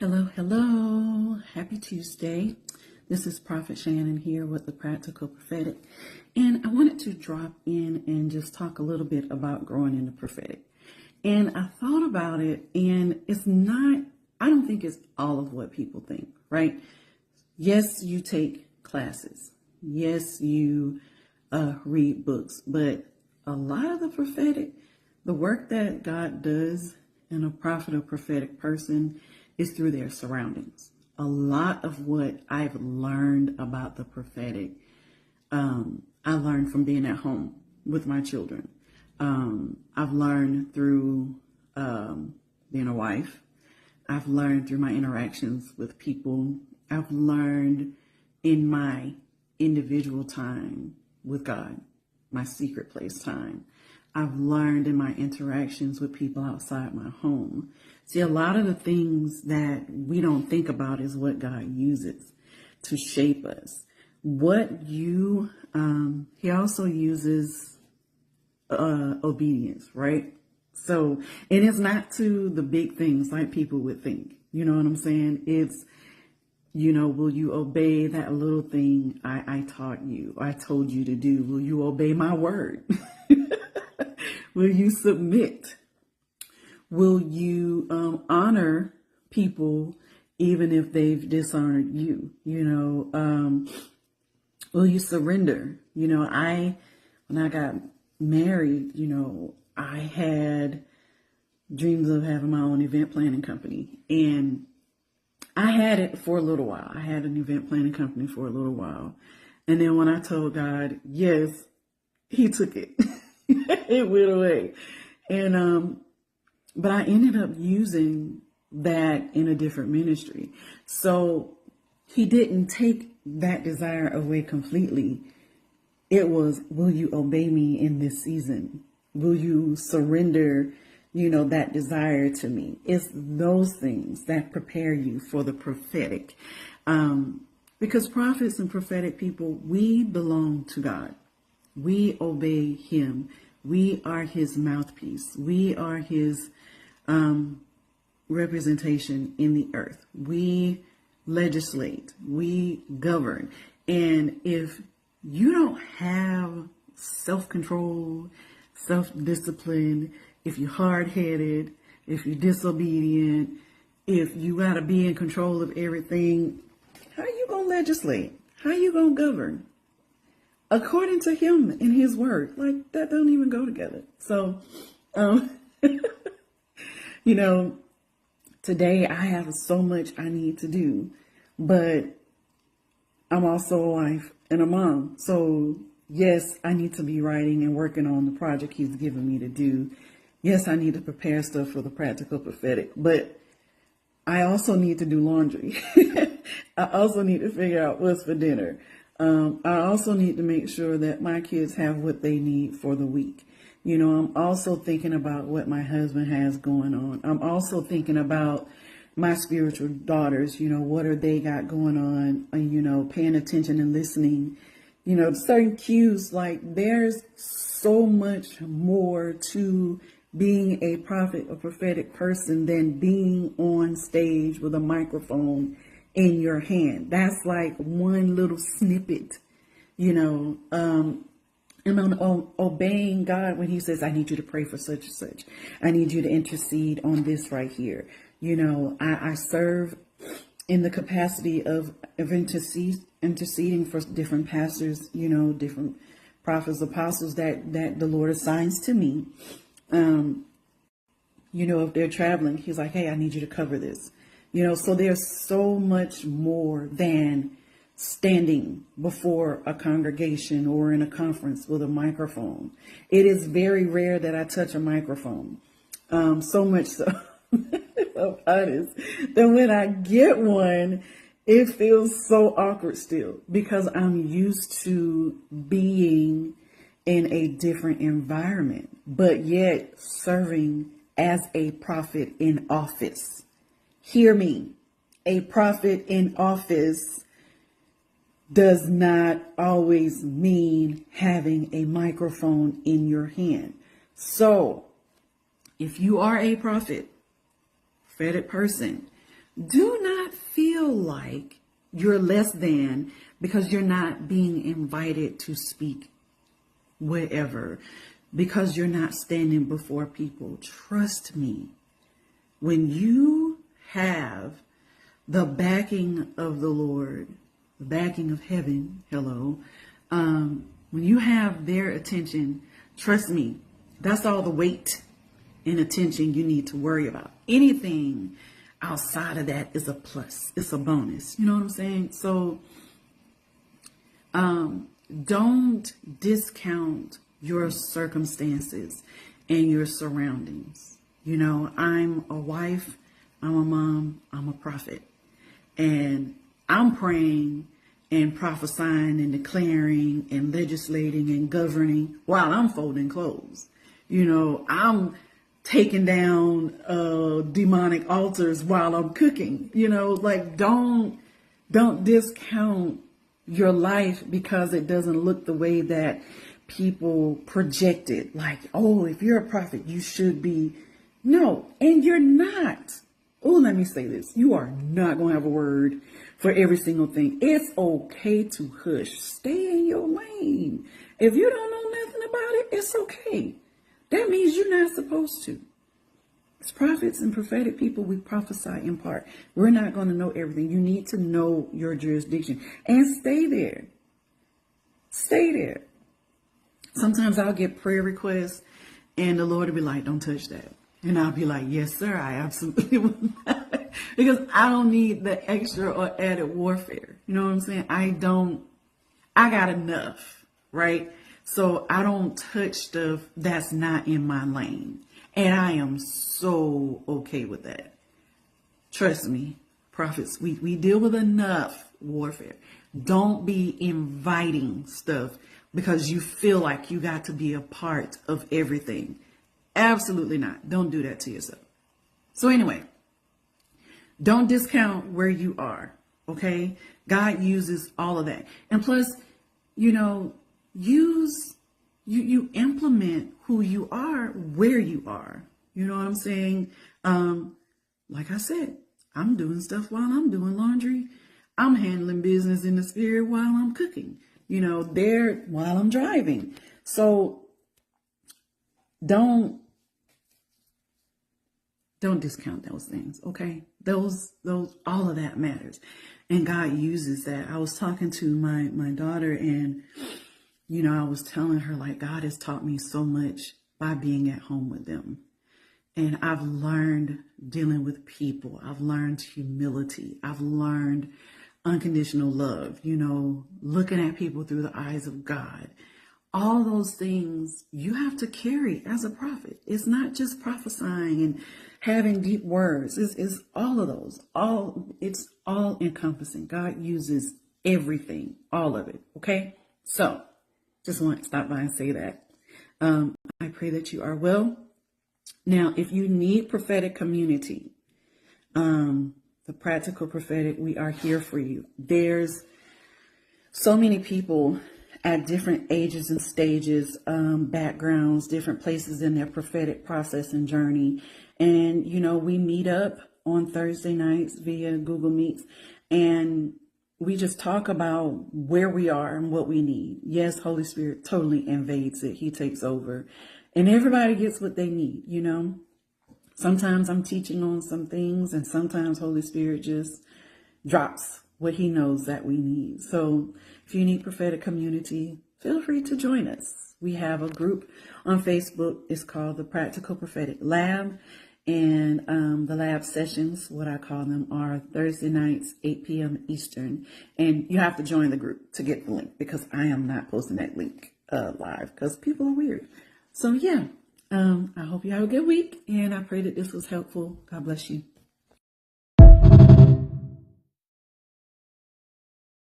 Hello, hello. Happy Tuesday. This is Prophet Shannon here with the Practical Prophetic. And I wanted to drop in and just talk a little bit about growing in the prophetic. And I thought about it, and I don't think it's all of what people think, right? Yes, you take classes. Yes, you read books. But a lot of the prophetic, the work that God does in a prophet or prophetic person is through their surroundings. A lot of what I've learned about the prophetic, I learned from being at home with my children. I've learned through being a wife. I've learned through my interactions with people. I've learned in my individual time with God, my secret place time. I've learned in my interactions with people outside my home. See, a lot of the things that we don't think about is what God uses to shape us. He also uses obedience, right? So, and it's not to the big things like people would think. You know what I'm saying? It's, will you obey that little thing I taught you, I told you to do? Will you obey my word? Will you submit? Will you honor people even if they've dishonored you? Will you surrender? When I got married, I had dreams of having my own event planning company. And I had it for a little while. I had an event planning company for a little while. And then when I told God, yes, he took it. It went away. And, but I ended up using that in a different ministry. So he didn't take that desire away completely. It was, will you obey me in this season? Will you surrender, that desire to me? It's those things that prepare you for the prophetic. Because prophets and prophetic people, we belong to God. We obey him. We are his mouthpiece. We are his representation in the earth. We legislate. We govern. And if you don't have self-control, self-discipline, if you're hard-headed, if you're disobedient, if you got to be in control of everything, how are you going to legislate? How are you going to govern? According to him and his word, like that don't even go together. So, today I have so much I need to do, but I'm also a wife and a mom. So yes, I need to be writing and working on the project he's given me to do. Yes, I need to prepare stuff for the Practical Prophetic, but I also need to do laundry. I also need to figure out what's for dinner. I also need to make sure that my kids have what they need for the week. I'm also thinking about what my husband has going on. I'm also thinking about my spiritual daughters, what are they got going on, paying attention and listening, certain cues. Like there's so much more to being a prophet or prophetic person than being on stage with a microphone in your hand. That's like one little snippet, and on obeying God when he says, I need you to pray for such and such. I need you to intercede on this right here. I serve in the capacity of interceding for different pastors, different prophets, apostles that the Lord assigns to me. If they're traveling, he's like, hey, I need you to cover this. So there's so much more than standing before a congregation or in a conference with a microphone. It is very rare that I touch a microphone. So much so, if I'm honest, that when I get one, it feels so awkward still because I'm used to being in a different environment, but yet serving as a prophet in office. Hear me. A prophet in office does not always mean having a microphone in your hand. So if you are a prophet, prophetic person, Do not feel like you're less than because you're not being invited to speak wherever, because you're not standing before people. Trust me, when you have the backing of the Lord, the backing of heaven, hello, when you have their attention, trust me, that's all the weight and attention you need to worry about. Anything outside of that is a plus. It's a bonus. You know what I'm saying? So don't discount your circumstances and your surroundings. You know, I'm a wife, I'm a mom, I'm a prophet. And I'm praying and prophesying and declaring and legislating and governing while I'm folding clothes. You know, I'm taking down demonic altars while I'm cooking. You know, like don't discount your life because it doesn't look the way that people project it. Like, oh, if you're a prophet, you should be. No, and you're not. Oh, let me say this. You are not going to have a word for every single thing. It's okay to hush. Stay in your lane. If you don't know nothing about it, it's okay. That means you're not supposed to. As prophets and prophetic people, we prophesy in part. We're not going to know everything. You need to know your jurisdiction and stay there. Stay there. Sometimes I'll get prayer requests and the Lord will be like, don't touch that. And I'll be like, yes, sir, I absolutely will not. Because I don't need the extra or added warfare. You know what I'm saying? I got enough, right? So I don't touch stuff that's not in my lane. And I am so okay with that. Trust me, prophets, we deal with enough warfare. Don't be inviting stuff because you feel like you got to be a part of everything. Absolutely not. Don't do that to yourself. So anyway, don't discount where you are. Okay. God uses all of that. And plus, you know, you implement who you are where you are. You know what I'm saying? Like I said, I'm doing stuff while I'm doing laundry. I'm handling business in the spirit while I'm cooking, you know, there while I'm driving. So don't discount those things. Okay. Those, all of that matters. And God uses that. I was talking to my daughter and, you know, I was telling her like, God has taught me so much by being at home with them. And I've learned dealing with people. I've learned humility. I've learned unconditional love, you know, looking at people through the eyes of God. All those things you have to carry as a prophet. It's not just prophesying and having deep words. It's all of those. It's all encompassing. God uses everything, all of it. Okay. So just want to stop by and say that. I pray that you are well. Now, if you need prophetic community, the Practical Prophetic, we are here for you. There's so many people at different ages and stages, backgrounds, different places in their prophetic process and journey. And, you know, we meet up on Thursday nights via Google Meets and we just talk about where we are and what we need. Yes, Holy Spirit totally invades it. He takes over and everybody gets what they need, you know. Sometimes I'm teaching on some things and sometimes Holy Spirit just drops what he knows that we need. So if you need prophetic community, feel free to join us. We have a group on Facebook. It's called the Practical Prophetic Lab. And the lab sessions, what I call them, are Thursday nights, 8 p.m. Eastern. And you have to join the group to get the link because I am not posting that link live because people are weird. So yeah, I hope you have a good week and I pray that this was helpful. God bless you.